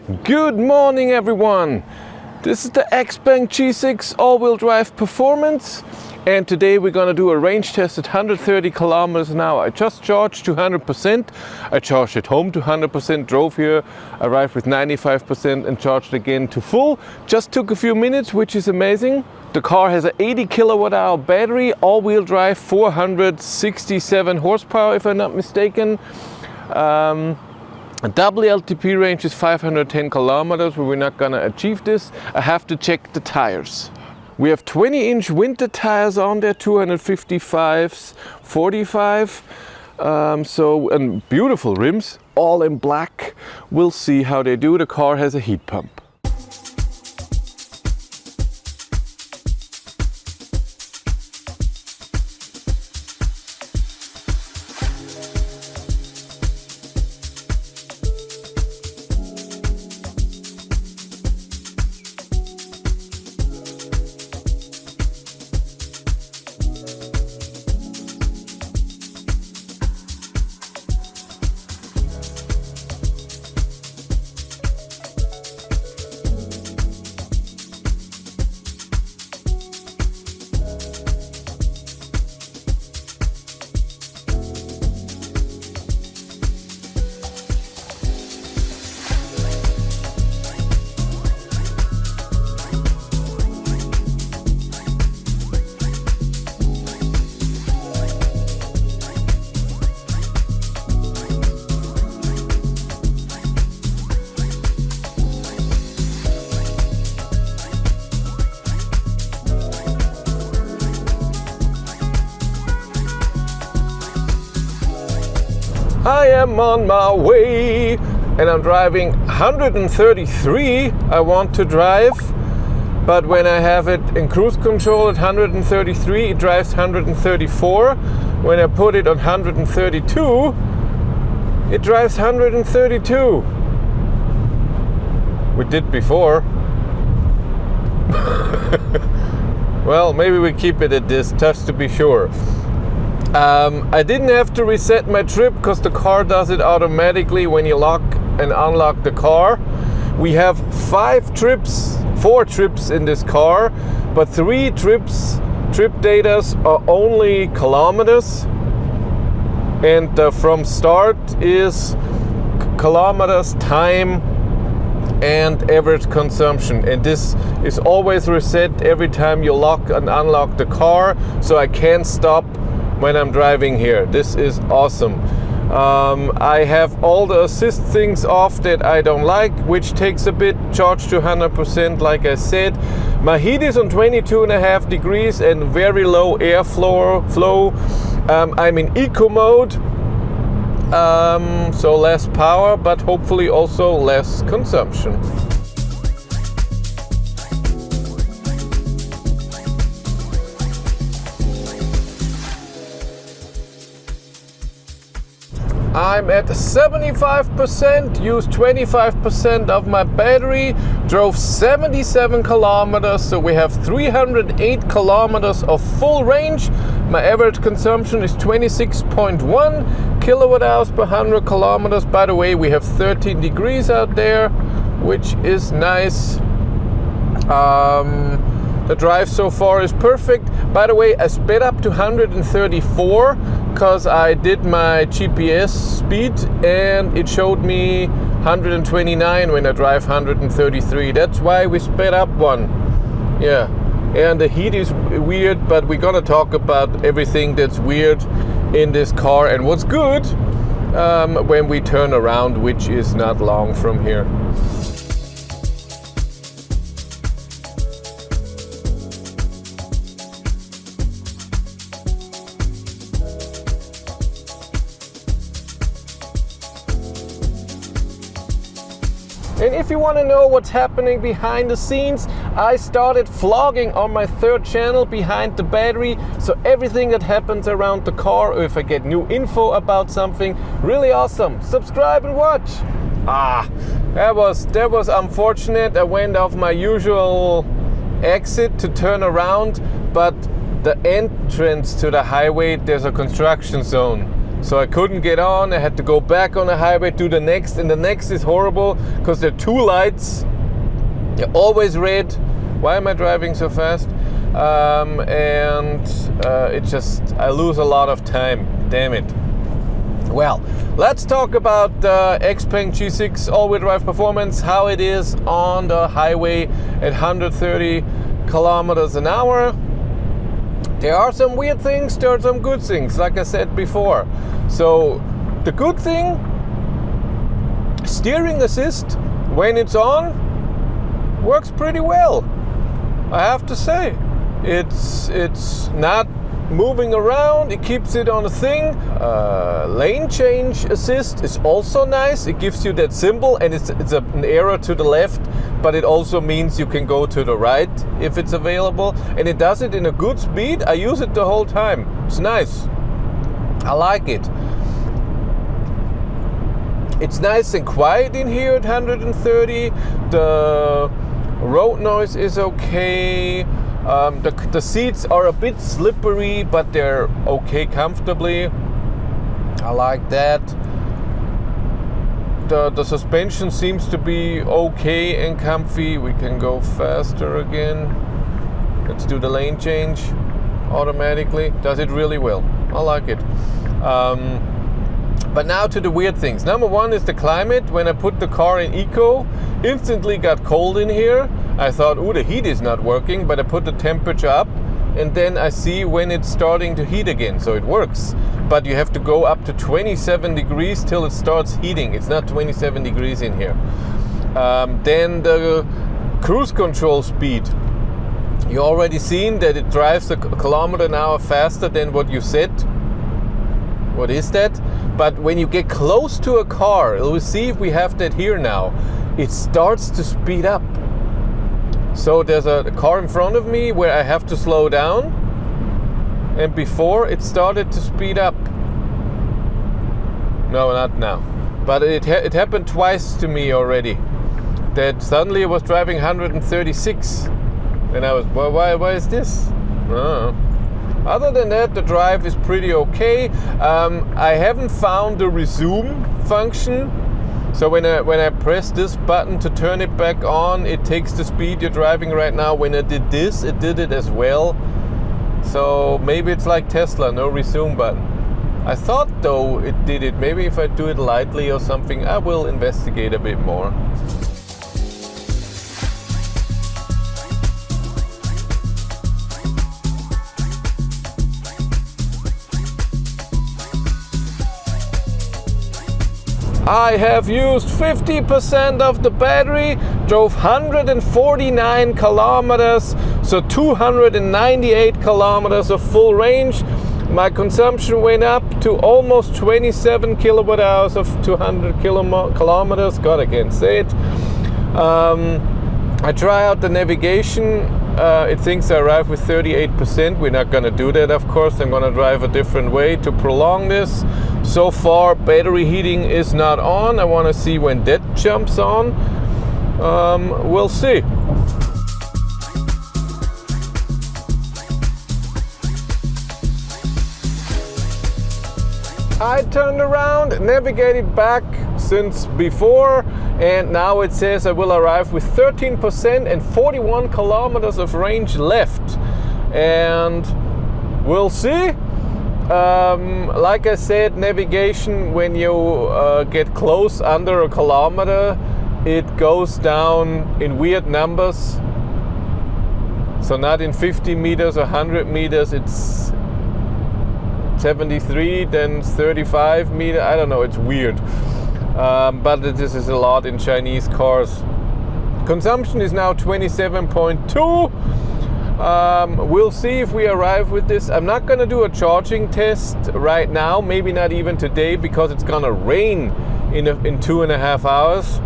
Good morning everyone! This is the XPeng G6 all-wheel drive Performance, and today we're gonna do a range test at 130 kilometers an hour. I just charged to 100%, I charged at home to 100%, drove here, arrived with 95% and charged again to full. Just took a few minutes, which is amazing. The car has an 80 kilowatt hour battery, all-wheel drive, 467 horsepower if I'm not mistaken. A WLTP range is 510 kilometers, but we're not gonna achieve this. I have to check the tires. We have 20-inch winter tires on there, 255s, 45. And beautiful rims, all in black. We'll see how they do. The car has a heat pump. I am on my way and I'm driving 133 I want to drive, but when I have it in cruise control at 133 it drives 134. When I put it on 132 it drives 132. We did before. Well, maybe we keep it at this just to be sure. I didn't have to reset my trip because the car does it automatically when you lock and unlock the car. We have 4 trips in this car, but 3 trip data are only kilometers, and from start is kilometers, time and average consumption, and this is always reset every time you lock and unlock the car, so I can't stop when I'm driving here. This is awesome. I have all the assist things off that I don't like, which takes a bit. Charged to 100% like I said. My heat is on 22.5 degrees and very low air flow. I'm in eco mode, so less power, but hopefully also less consumption. I'm at 75%, used 25% of my battery, drove 77 kilometers, so we have 308 kilometers of full range. My average consumption is 26.1 kilowatt hours per 100 kilometers. By the way, we have 13 degrees out there, which is nice. The drive so far is perfect. By the way, I sped up to 134 because I did my GPS speed and it showed me 129 when I drive 133. That's why we sped up one. Yeah, and the heat is weird, but we're gonna talk about everything that's weird in this car and what's good when we turn around, which is not long from here. And if you want to know what's happening behind the scenes, I started vlogging on my 3rd channel, Behind the Battery. So everything that happens around the car, or if I get new info about something, really awesome. Subscribe and watch. That was unfortunate. I went off my usual exit to turn around, but the entrance to the highway, there's a construction zone. So I couldn't get on. I had to go back on the highway to the next, and the next is horrible because there are two lights. They're always red. Why am I driving so fast? I lose a lot of time. Damn it. Well, let's talk about XPeng G6 all-wheel drive performance, how it is on the highway at 130 kilometers an hour. There are some weird things, there are some good things, like I said before. So the good thing, steering assist when it's on works pretty well, I have to say. It's not moving around, it keeps it on a thing. Lane change assist is also nice. It gives you that symbol, and it's an arrow to the left, but it also means you can go to the right if it's available, and it does it in a good speed. I use it the whole time. It's nice. I like it. It's nice and quiet in here at 130. The road noise is okay. The seats are a bit slippery, but they're okay comfortably. I like that. The suspension seems to be okay and comfy. We can go faster again. Let's do the lane change automatically. Does it really well. I like it. But now to the weird things. Number one is the climate. When I put the car in eco, instantly got cold in here. I thought, oh, the heat is not working, but I put the temperature up, and then I see when it's starting to heat again, so it works. But you have to go up to 27 degrees till it starts heating. It's not 27 degrees in here. Then the cruise control speed. You already seen that it drives a kilometer an hour faster than what you set. What is that? But when you get close to a car, we'll see if we have that here now, it starts to speed up. So there's a car in front of me where I have to slow down, and before it started to speed up. No, not now. But it happened twice to me already. That suddenly I was driving 136, and I was, well, why is this? Other than that, the drive is pretty okay. I haven't found the resume function. So when I press this button to turn it back on, it takes the speed you're driving right now. When I did this, it did it as well. So maybe it's like Tesla, no resume button. I thought though it did it. Maybe if I do it lightly or something, I will investigate a bit more. I have used 50% of the battery, drove 149 kilometers, so 298 kilometers of full range. My consumption went up to almost 27 kilowatt hours of 200 kilometers. God, I can't say it. I try out the navigation. It thinks I arrive with 38%. We're not going to do that, of course. I'm going to drive a different way to prolong this. So far, battery heating is not on. I want to see when that jumps on. We'll see. I turned around, navigated back since before, and now it says I will arrive with 13% and 41 kilometers of range left. And we'll see. Like I said, navigation, when you get close under a kilometer, it goes down in weird numbers. So not in 50 meters or 100 meters, it's 73, then 35 meters. I don't know, it's weird. But this is a lot in Chinese cars. Consumption is now 27.2. We'll see if we arrive with this. I'm not going to do a charging test right now, maybe not even today, because it's going to rain in 2.5 hours.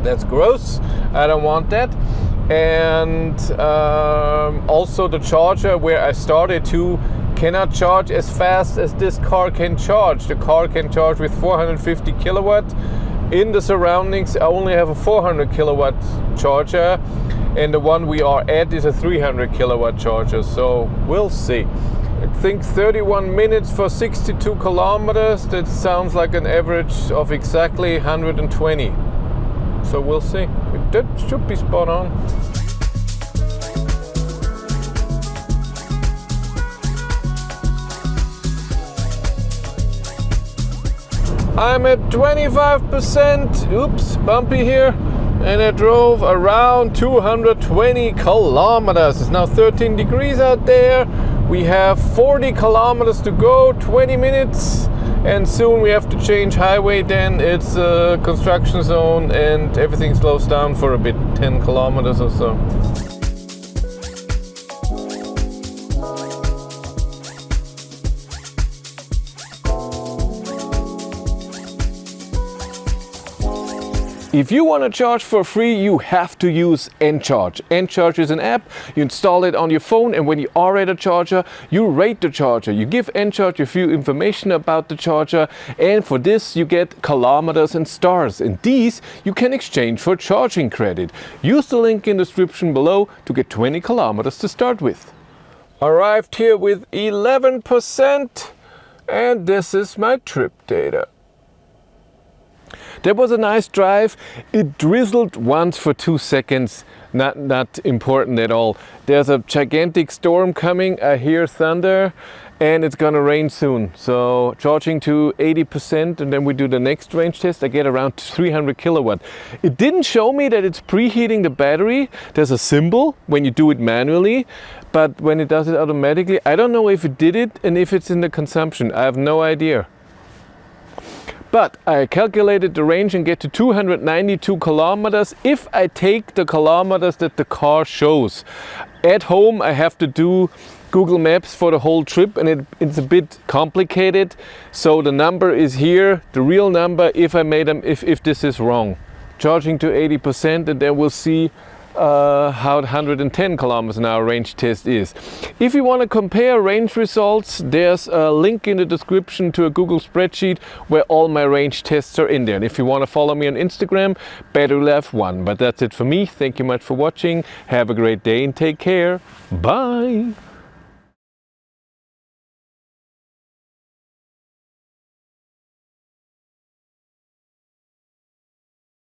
That's gross. I don't want that. And also the charger where I started to cannot charge as fast as this car can charge. The car can charge with 450 kilowatt. In the surroundings, I only have a 400 kilowatt charger, and the one we are at is a 300 kilowatt charger, so we'll see. I think 31 minutes for 62 kilometers. That sounds like an average of exactly 120. So we'll see. That should be spot on. I'm at 25%. Oops, bumpy here. And I drove around 220 kilometers. It's now 13 degrees out there. We have 40 kilometers to go, 20 minutes. And soon we have to change highway. Then it's a construction zone and everything slows down for a bit, 10 kilometers or so. If you want to charge for free, you have to use Andcharge. Andcharge is an app, you install it on your phone, and when you are at a charger, you rate the charger. You give Andcharge a few information about the charger, and for this you get kilometers and stars. And these you can exchange for charging credit. Use the link in the description below to get 20 kilometers to start with. Arrived here with 11%, and this is my trip data. That was a nice drive. It drizzled once for 2 seconds. Not important at all. There's a gigantic storm coming. I hear thunder and it's gonna rain soon. So charging to 80% and then we do the next range test. I get around 300 kilowatt. It didn't show me that it's preheating the battery. There's a symbol when you do it manually, but when it does it automatically, I don't know if it did it and if it's in the consumption. I have no idea. But I calculated the range and get to 292 kilometers if I take the kilometers that the car shows. At home I have to do Google Maps for the whole trip and it's a bit complicated. So the number is here, the real number if I made them, if this is wrong. Charging to 80% and then we'll see how 110 kilometers an hour range test is. If you want to compare range results, there's a link in the description to a Google spreadsheet where all my range tests are in there. And if you want to follow me on Instagram, BatteryLife1. But that's it for me. Thank you much for watching. Have a great day and take care. Bye.